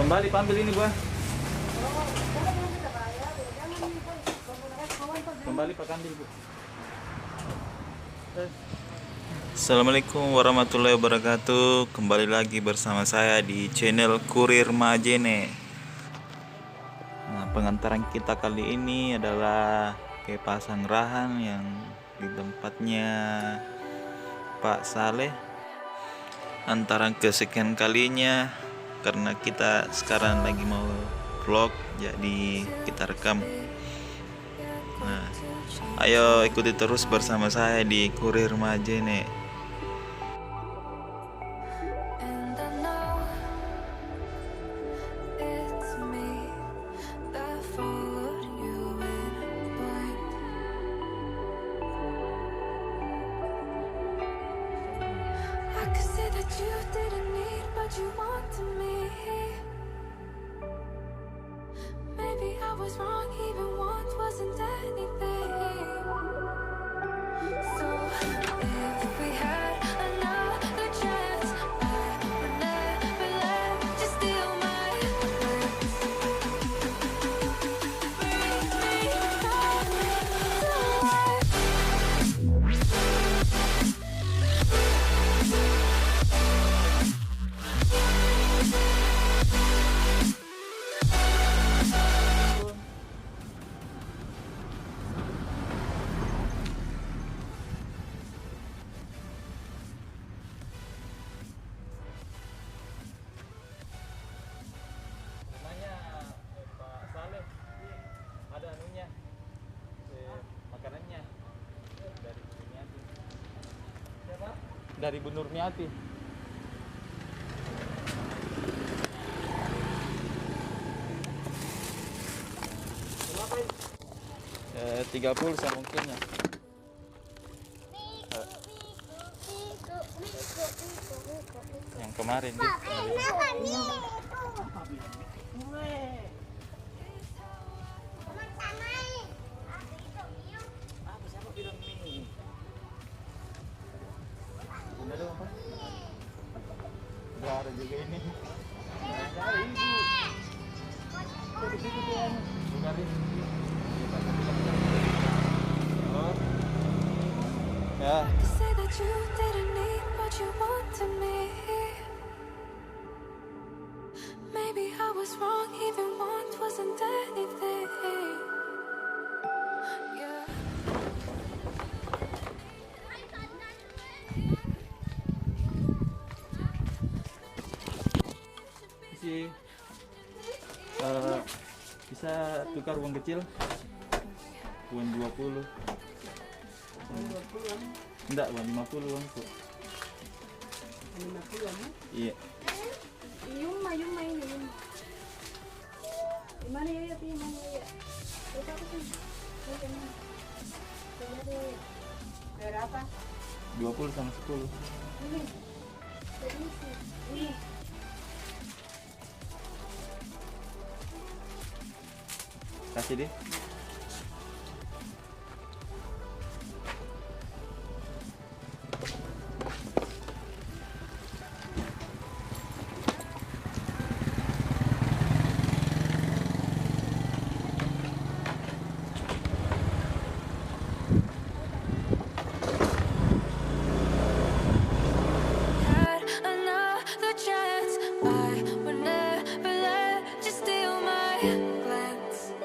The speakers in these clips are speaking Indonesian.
Kembali ambil ini buah. Kembali Pak ambil bu. Assalamualaikum warahmatullahi wabarakatuh. Kembali lagi bersama saya di channel Kurir Majene. Nah, pengantaran kita kali ini adalah ke Pasanggerahan yang di tempatnya Pak Saleh. Antara kesekian kalinya karena kita sekarang lagi mau vlog, jadi kita rekam. Nah, ayo ikuti terus bersama saya di Kurir Majene. You wanted me. Maybe I was wrong, even once wasn't anything. So if we had another chance, I would never let you steal my heart. Bring me back to life. Ada anunya, makanannya dari Bu Nurmiati. Siapa? Dari Bu Nurmiati. Berapa ini? 30 saya mungkinnya. Yang kemarin deh. Ada juga ini. Cari ibu. Oh. Ya. Say that you didn't need what you wanted me. Maybe I was wrong, even once wasn't anything. Yeah. Bisa tukar uang kecil, uang 20. Enggak, uang 50 uang tuh. 50 Iya. Yuma ini. Di mana ya ya? Berapa sih? Berapa? 20 sama 10. Ini. Kasih deh. Had another chance, I would never let you steal my glance.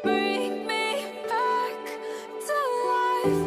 Bring me back to life.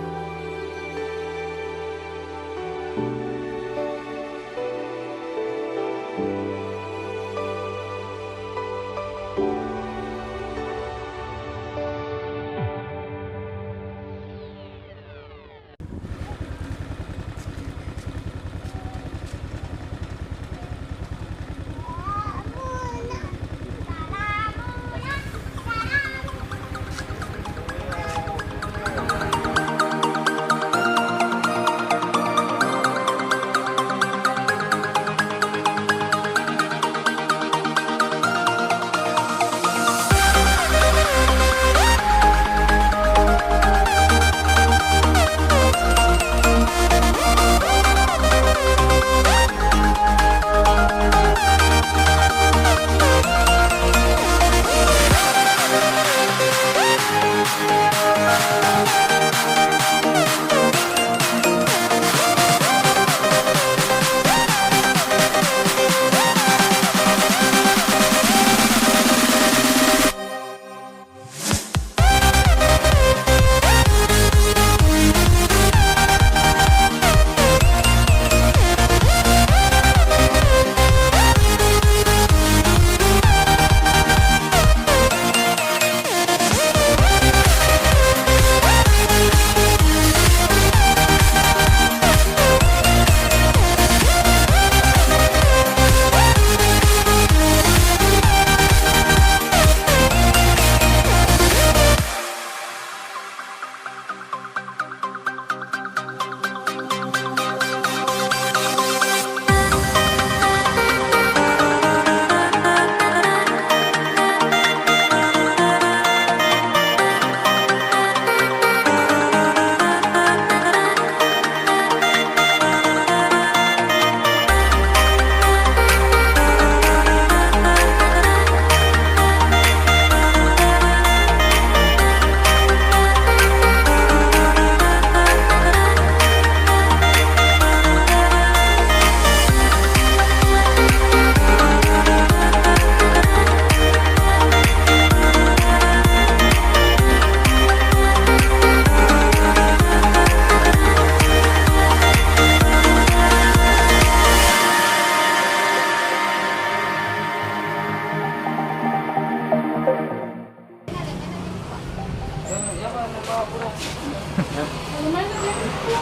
Mana dia itu?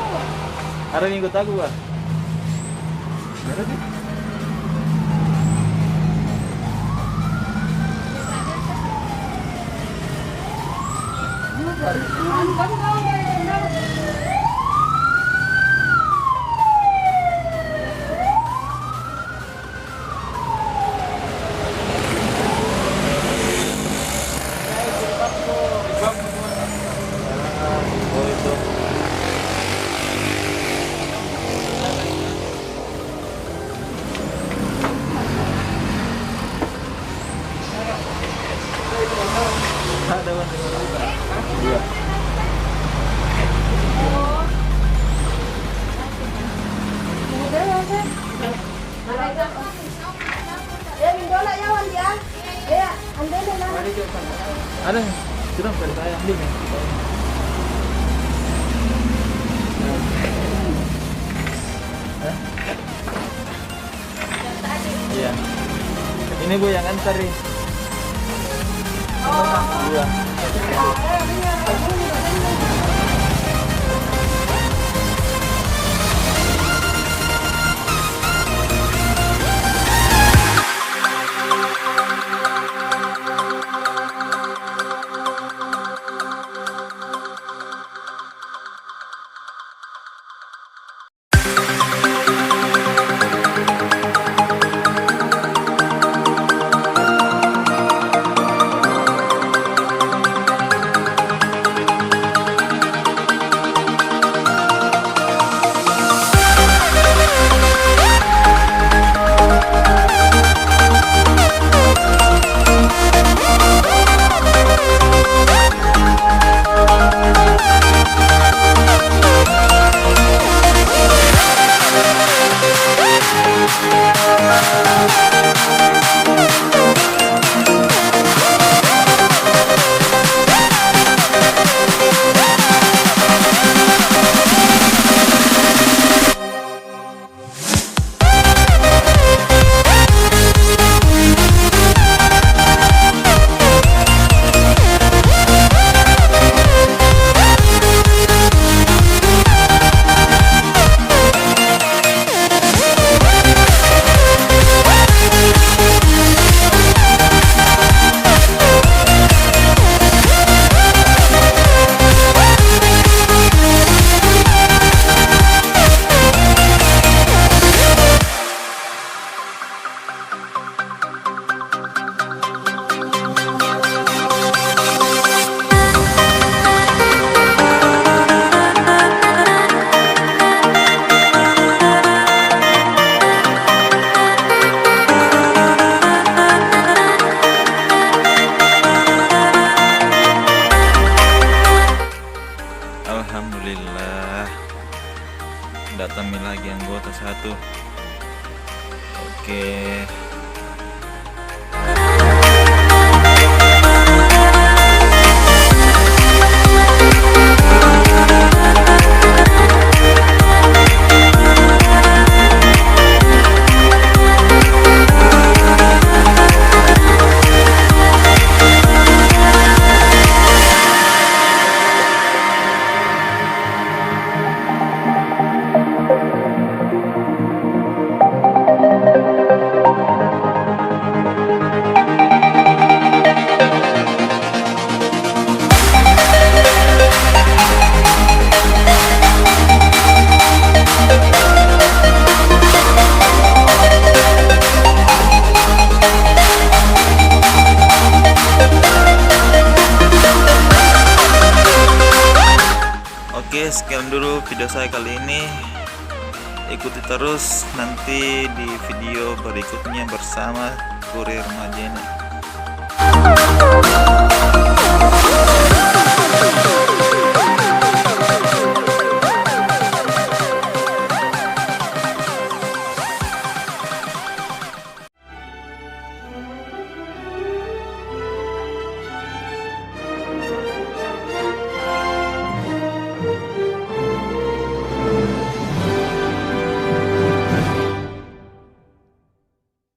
Ada yang ikut aku ah. Ada sih. Kan kau Oh itu. Ada Wan. Iya. Ada. Sudah dari saya ambil nih. Hah? Iya. Ini Bu yang antar nih. Iya. Alhamdulillah datang lagi anggota satu. Oke. Oke, sekian dulu video saya kali ini. Ikuti terus nanti di video berikutnya bersama Kurir Majene.